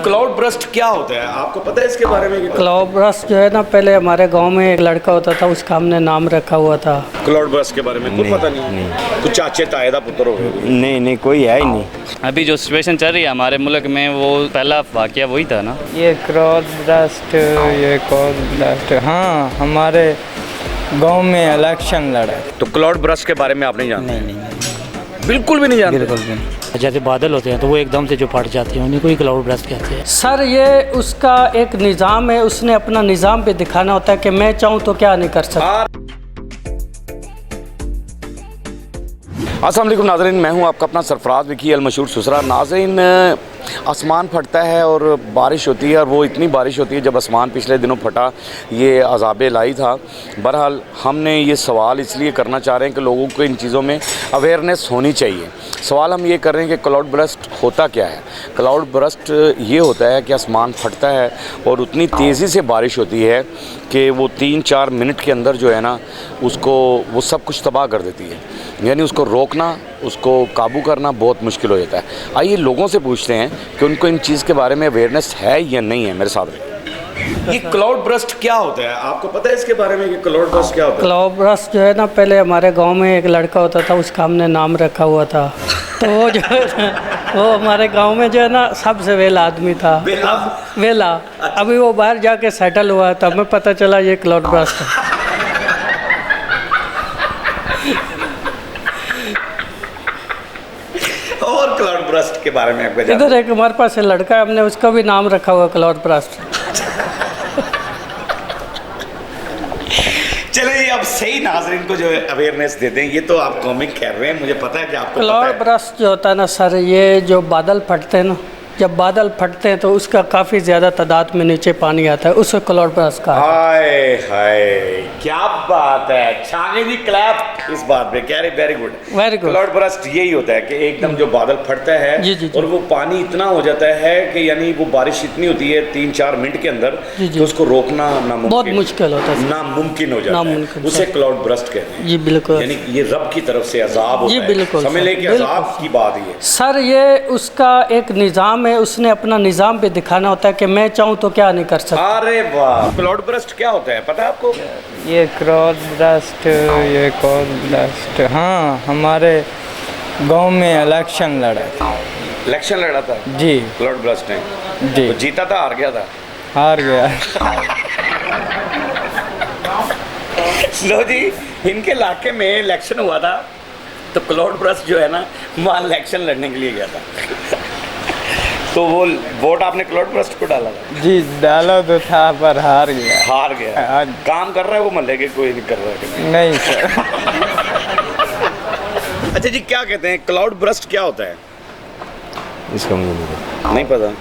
Cloud burst क्या होता है, आपको पता है इसके बारे में? क्लाउड बर्स्ट जो है ना, पहले हमारे गांव में एक लड़का होता था, उसका हमने नाम रखा हुआ था। क्लाउड बर्स्ट के बारे में कुछ पता नहीं? कुछ चाचे ताए दा पुत्र हो गए? नहीं कोई है ही नहीं। अभी जो सिचुएशन चल रही है हमारे मुल्क में, वो पहला वाकया वही था ना। ये क्लाउड बर्स्ट हाँ, हमारे गांव में इलेक्शन लड़ा। तो क्लाउड बर्स्ट के बारे में आप नहीं जानते? नहीं बिल्कुल भी नहीं जानते? बिल्कुल भी नहीं। जैसे बादल होते हैं तो वो एकदम से जो फट जाते हैं उन्हीं को ही क्लाउड बर्स्ट कहते हैं। सर ये उसका एक निज़ाम है, उसने अपना निज़ाम पे दिखाना होता है कि मैं चाहूँ तो क्या नहीं कर सकता। अस्सलाम वालेकुम नाज़रीन, मैं हूं आपका अपना सरफराज विकी अल मशहूर सुसरा। नाज़रीन, आसमान फटता है और बारिश होती है, और वो इतनी बारिश होती है जब आसमान पिछले दिनों फटा, ये अज़ाब इलाही था। बहरहाल हमने ये सवाल इसलिए करना चाह रहे हैं कि लोगों को इन चीज़ों में अवेयरनेस होनी चाहिए। सवाल हम ये कर रहे हैं कि क्लाउड बर्स्ट होता क्या है। क्लाउड बर्स्ट ये होता है कि आसमान फटता है और उतनी तेज़ी से बारिश होती है कि वो 3-4 मिनट के अंदर जो है ना, उसको वो सब कुछ तबाह कर देती है। यानी उसको रोकना, उसको काबू करना बहुत मुश्किल हो जाता है। आइए लोगों से पूछते हैं कि उनको इन चीज़ के बारे में अवेयरनेस है या नहीं है। मेरे साथ ये क्लाउड बर्स्ट क्या होता है, आपको पता है इसके बारे में कि क्लाउड बर्स्ट क्या होता है? क्लाउड बर्स्ट जो है ना, पहले हमारे गांव में एक लड़का होता था, उसका हमने नाम रखा हुआ था। तो वो जो है ना, वो हमारे गांव में जो है ना सबसे वेला आदमी था। वेला। अभी वो बाहर जाके सेटल हुआ, तब हमें पता चला ये क्लाउड बर्स्ट है। और क्लाउड बर्स्ट के बारे में आपको इधर एक हमारे पास लड़का है, हमने उसका भी नाम रखा हुआ क्लाउड बर्स्ट। चलिए अब सही नाज़रीन को जो है अवेयरनेस दे दें। ये तो आप कॉमिक कह रहे हैं, मुझे पता है कि आपको क्लाउड बर्स्ट जो होता है ना सर, ये जो बादल फटते हैं ना, जब बादल फटते हैं तो उसका काफ़ी ज़्यादा तादाद में नीचे पानी आता है, उसको क्लाउड बर्स्ट का। हाय हाय, क्या बात है, छागे जी क्लैप इस बात पे, कह रहे very good very good. Cloud burst यही होता है कि एकदम जो बादल फटता है जी, जी, जी। और वो पानी इतना हो जाता है कि यानी वो बारिश इतनी होती है 3-4 मिनट के अंदर कि उसको रोकना बहुत मुश्किल होता है, नामुमकिन हो जाता है। उसे क्लाउड बर्स्ट कहते हैं। जी बिल्कुल। यानी ये रब की तरफ से अजाब होता जी है। बिल्कुल, समझ लें कि अजाब की बात ये सर, ये उसका एक निज़ाम है, उसने अपना निज़ाम पे दिखाना होता है कि मैं चाहूँ तो क्या नहीं कर सकता। अरे वाह, क्लाउड बर्स्ट क्या होता है पता है आपको? ये क्लाउड बर्स्ट हाँ, हमारे गांव में इलेक्शन लड़ा था। इलेक्शन लड़ा था जी। क्लाउड बर्स्ट ने जी। तो जीता था, हार गया था? हार गया। लो जी, इनके इलाके में इलेक्शन हुआ था तो क्लाउड बर्स्ट जो है ना, वहाँ इलेक्शन लड़ने के लिए गया था। तो वो वोट आपने क्लाउड बर्स्ट को डाला था? जी डाला तो था पर हार गया। हार गया। काम कर रहा है वो महल्ले के, कोई नहीं कर रहा है? नहीं सर। अच्छा जी, क्या कहते हैं क्लाउड बर्स्ट क्या होता है? इसका मुझे नहीं पता।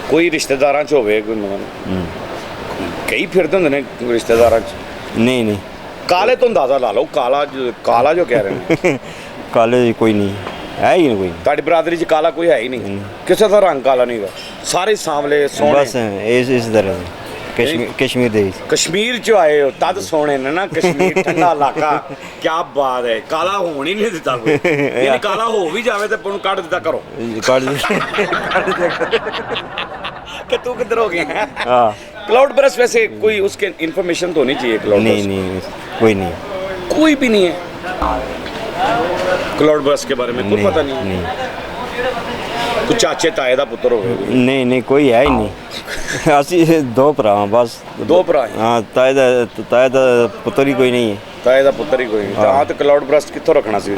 कोई रिश्तेदार च होवे कोई मतलब कई फिरते होंगे ने रिश्तेदार च? नहीं काले तो अंदाजा ला लो, काला जो कह रहे हैं। काले कोई नहीं है ही नहीं कोई। ताड़ी बरादरी च काला कोई है ही नहीं, किसी का रंग काला नहीं गा, सारे सांवले सोने। बस इस तरह कश्मीर दे कश्मीर चो आए हो तद सोने ने ना, कश्मीर ठंडा इलाका। क्या बात है, काला होने ही नहीं देता कोई। यानी काला हो भी जावे तो पुन काट देता करो कि तू किधर हो गया है। क्लाउड बर्स्ट वैसे कोई उसके इन्फॉर्मेशन तो होनी चाहिए क्लाउड बर्स्ट? नहीं कोई भी नहीं है क्लाउड बर्स्ट के बारे में कुछ पता नहीं? कुछ चाचे ताए दा पुत्र हो गए? नहीं कोई है ही नहीं। ਅਸੀਂ दो भरा बस। दो भरा? हाँ, ताए दा पुत्र ही कोई नहीं है। ताए दा पुत्र ही कोई नहीं। हाँ, तो क्लाउड बर्स्ट कित्थों रखना सी?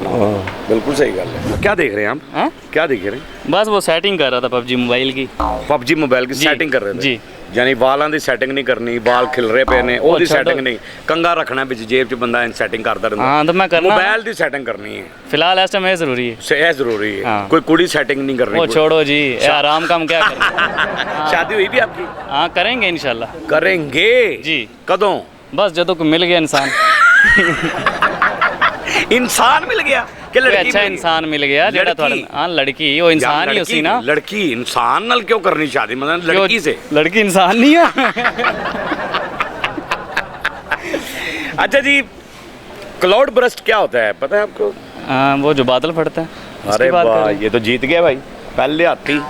बिल्कुल सही गल है। क्या देख रहे हैं आप? क्या देख रहे हैं? बस वो सेटिंग कर रहा था पबजी मोबाइल की। पबजी मोबाइल की सेटिंग कर रहे थे जी। यानी वालों की सेटिंग नहीं करनी, बाल खिलरे पे ने, ओदी सेटिंग नहीं, कंगा रखना बिच जेब च बंदा सेटिंग करता रहंदा। हाँ, तो मैं करना मोबाइल की सेटिंग करनी है फिलहाल इस टाइम, जरूरी है। यह जरूरी है। हाँ। कोई कुड़ी सेटिंग नहीं करनी। वो छोड़ो जी, आराम काम क्या करना। शादी हुई भी आपकी? हाँ, करेंगे इंशाल्लाह। करेंगे जी। कदों? बस जदों को मिल गया इंसान। इंसान मिल गया कि लड़की? अच्छा इंसान मिल गया जेड़ा थोड़ा। हाँ, लड़की वो इंसान ही उसी ना। लड़की इंसान नाल क्यों करनी शादी, मतलब लड़की से? लड़की इंसान नहीं है। अच्छा जी, क्लाउड बर्स्ट क्या होता है पता है आपको? वो जो बादल फटता है। अरे वाह, ये तो जीत गया भाई, पहले हाथी।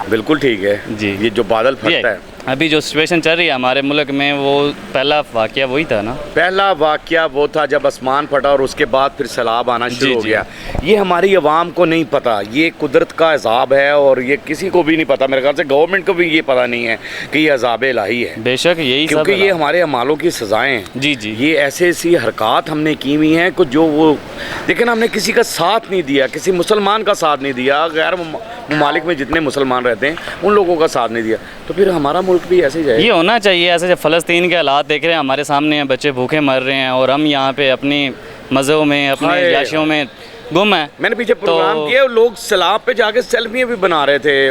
बिल्कुल ठीक है जी। ये जो बादल ये फटता है, अभी जो सिचुएशन चल रही है हमारे मुल्क में, वो पहला वाकया वही था ना। पहला वाकया वो था जब आसमान फटा और उसके बाद फिर सैलाब आना शुरू जी, हो जी। गया। ये हमारी अवाम को नहीं पता, ये कुदरत का अजाब है और ये किसी को भी नहीं पता। मेरे ख्याल से गवर्नमेंट को भी ये पता नहीं है कि ये अजाब इलाही है, बेशक यही सब क्योंकि ये हमारे अमालों की सजाएं हैं। जी जी। ये ऐसे ऐसी हरकत हमने की हुई हैं कुछ जो वो, लेकिन हमने किसी का साथ नहीं दिया, किसी मुसलमान का साथ नहीं दिया, गैर ममालिक में जितने मुसलमान रहते हैं उन लोगों का साथ नहीं दिया, तो फिर हमारा मुल्क भी ऐसे ही जाएगा। ये होना चाहिए ऐसे। जब फ़लस्तीन के हालात देख रहे हैं हमारे सामने हैं, बच्चे भूखे मर रहे हैं और हम यहाँ पे अपनी मज़ों में, अपने हाय। याशियों में गुम है। मैंने पीछे प्रोग्राम किया और लोग सैलाब पे जाके सेल्फियाँ भी बना रहे थे,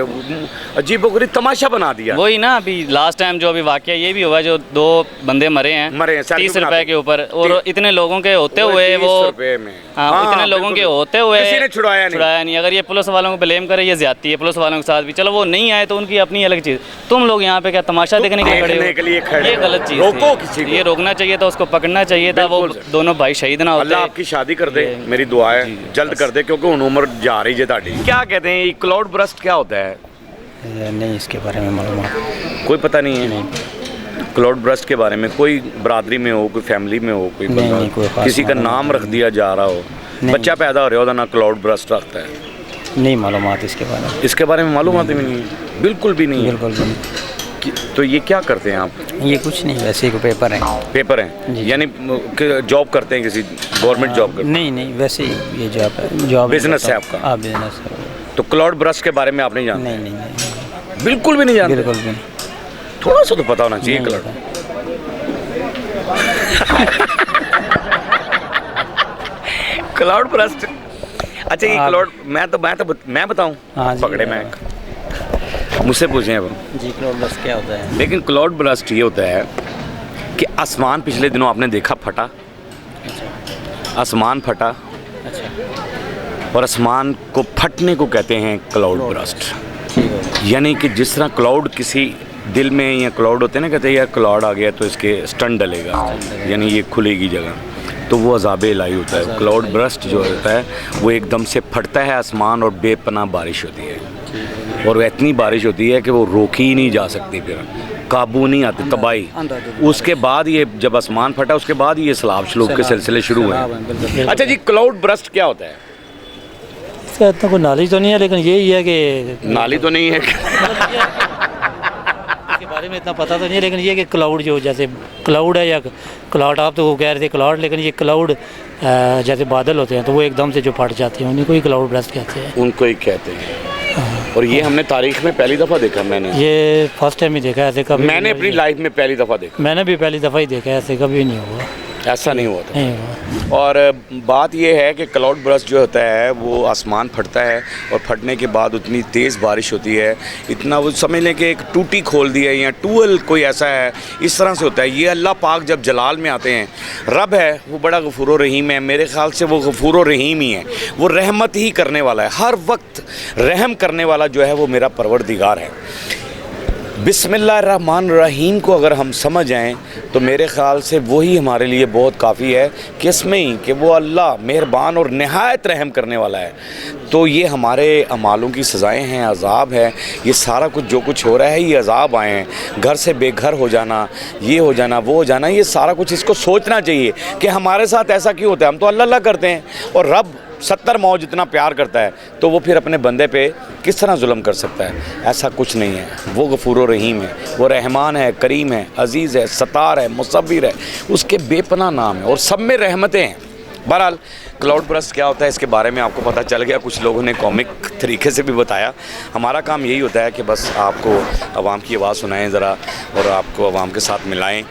अजीबोगरीब तमाशा बना दिया। वही ना, अभी लास्ट टाइम जो अभी वाकया ये भी हुआ, जो 2 बंदे मरे हैं मरे हैं, सेल्फी 30 बनाते। रुपए के ऊपर, और इतने लोगों के होते हुए 30 वो रुपए में। हाँ, हाँ, इतने लोगों के बिल्कुल। होते हुए किसी ने छुड़ाया नहीं। अगर ये पुलिस वालों को ब्लेम करे, ये ज्यादती है पुलिस वालों के साथ भी। चलो वो नहीं आए तो उनकी अपनी अलग चीज़, तुम लोग यहाँ पे क्या तमाशा देखने के लिए खड़े देखने के लिए हो? खड़े ये हो। गलत चीज़ रोको थी। किसी को। ये रोकना चाहिए था, उसको पकड़ना चाहिए था, वो बिल्कुल। दोनों भाई शहीद ना होते। अल्लाह आपकी शादी कर दे, मेरी दुआ है जल्द कर दे, क्योंकि उन उम्र जा रही है ताड़ी। क्या कहते हैं ये क्लाउड बर्स्ट क्या होता है? नहीं, इसके बारे में मालूम कोई पता नहीं है। क्लाउड बर्स्ट के बारे में कोई बरादरी में हो, कोई फैमिली में हो, कोई नहीं, बंदा, कोई खास किसी का मालूम नाम रख दिया जा रहा हो, नहीं। बच्चा पैदा हो रहा होता ना क्लाउड बर्स्ट रखता है। नहीं मालूम इसके बारे में, इसके बारे में मालूम आते भी नहीं है, बिल्कुल भी नहीं है। बिल्कुल भी नहीं। तो ये क्या करते हैं आप? ये कुछ नहीं, वैसे ही पेपर है। पेपर हैं, जी। यानी जॉब करते हैं, किसी गवर्नमेंट जॉब करते नहीं नहीं, वैसे ही ये जॉब है, जॉब बिजनेस है आपका? हाँ, बिजनेस है। हैं? तो क्लाउड बर्स्ट के बारे में आप नहीं जानते? नहीं नहीं नहीं, बिल्कुल भी नहीं जानते? बिल्कुल भी नहीं। थोड़ा सा तो पता होना चाहिए। नहीं क्लाउड क्लाउड बर्स्ट, अच्छा ये क्लाउड, मैं बताऊं? हाँ जी। पकड़े मैं मुझसे पूछें अब। जी, क्लाउड बर्स्ट क्या होता है? लेकिन क्लाउड बर्स्ट ये होता है कि आसमान पिछले दिनों आपने देखा फटा, आसमान फटा, अच्छा, और आसमान को फटने को कहते हैं क्लाउड बर्स्ट। ठीक है। यानी कि जिस तरह क्लाउड किसी दिल में या क्लाउड होते हैं ना, कहते हैं यार क्लाउड आ गया तो इसके स्टंट डलेगा, यानी ये खुलेगी जगह, तो वो अज़ाब इलाही होता है। क्लाउड बर्स्ट जो होता है वो एकदम से फटता है आसमान और बेपनाह बारिश होती है, और इतनी बारिश होती है कि वो रोकी ही नहीं जा सकती, फिर काबू नहीं आती, तबाही। उसके बाद ये जब आसमान फटा उसके बाद ये सैलाब शलूब के सिलसिले शुरू हुए। अच्छा जी, क्लाउड बर्स्ट क्या होता है? इसका इतना कोई नॉलेज तो नहीं है, लेकिन यही है कि नाली तो नहीं है? इसके बारे में इतना पता तो नहीं है, लेकिन ये कि क्लाउड जो, जैसे क्लाउड है या क्लाउड, आप तो वो कह रहे थे क्लाउड, लेकिन ये क्लाउड जैसे बादल होते हैं तो वो एकदम से जो फट जाते हैं उन्हीं को ही क्लाउड बर्स्ट कहते हैं। उनको ही कहते हैं। और ये हमने तारीख में पहली दफ़ा देखा, मैंने ये फर्स्ट टाइम ही देखा है, ऐसे कभी मैंने अपनी लाइफ में पहली दफ़ा देखा। मैंने भी पहली दफ़ा ही देखा है, ऐसे कभी नहीं हुआ। ऐसा नहीं हुआ था। नहीं हुआ। और बात यह है कि क्लाउड बर्स्ट जो होता है वो आसमान फटता है और फटने के बाद उतनी तेज़ बारिश होती है, इतना वो समझ लें कि एक टूटी खोल दी है या टूअल कोई ऐसा है, इस तरह से होता है। ये अल्लाह पाक जब जलाल में आते हैं, रब है वो बड़ा गफूर रहीम है, मेरे ख़्याल से वो गफूर रहीम ही है, वो रहमत ही करने वाला है, हर वक्त रहम करने वाला जो है वो मेरा परवरदिगार है। बिस्मिल्लाहिर्रहमानिर्रहीम को अगर हम समझ आएँ तो मेरे ख़्याल से वही हमारे लिए बहुत काफ़ी है, कि इसमें ही कि वो अल्लाह मेहरबान और नहायत रहम करने वाला है। तो ये हमारे अमालों की सज़ाएं हैं, अज़ाब है, ये सारा कुछ जो कुछ हो रहा है ये अज़ाब आए हैं। घर से बेघर हो जाना, ये हो जाना, वो हो जाना, ये सारा कुछ इसको सोचना चाहिए कि हमारे साथ ऐसा क्यों होता है। हम तो अल्लाह अल्लाह करते हैं, और रब 70 मौ जितना प्यार करता है तो वो फिर अपने बंदे पे किस तरह जुल्म कर सकता है? ऐसा कुछ नहीं है। वो गफूर रहीम है, वो रहमान है, करीम है, अज़ीज़ है, सतार है, मुसव्विर है, उसके बेपनाह नाम है और सब में रहमतें हैं। बहरहाल क्लाउड बर्स्ट क्या होता है इसके बारे में आपको पता चल गया, कुछ लोगों ने कॉमिक तरीके से भी बताया। हमारा काम यही होता है कि बस आपको आवाम की आवाज़ सुनाएं ज़रा, और आपको आवाम के साथ मिलाएं।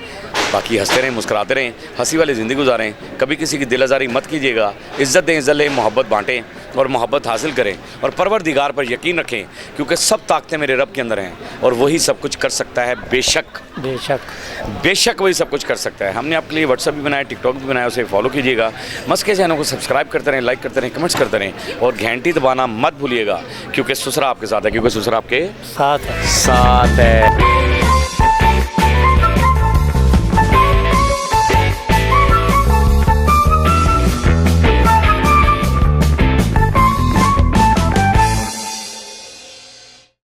बाकी हंसते रहें, मुस्कुराते रहें, हंसी वाली ज़िंदगी गुजारें, कभी किसी की दिल आज़ारी मत कीजिएगा, इज़्ज़त दें, इज़्ज़त लें, मोहब्बत बाँटें और मोहब्बत हासिल करें, और परवरदिगार पर यकीन रखें, क्योंकि सब ताकतें मेरे रब के अंदर हैं और वही सब कुछ कर सकता है। बेशक बेशक बेशक वही सब कुछ कर सकता है। हमने आपके लिए व्हाट्सअप भी बनाया, टिकटॉक भी बनाया, उसे फॉलो कीजिएगा। मस्त के चैनल को सब्सक्राइब करते रहें, लाइक करते रहें, कमेंट्स करते रहें, और घंटी दबाना मत भूलिएगा, क्योंकि सुसरा आपके साथ है, क्योंकि सुसरा आपके साथ है। साथ है।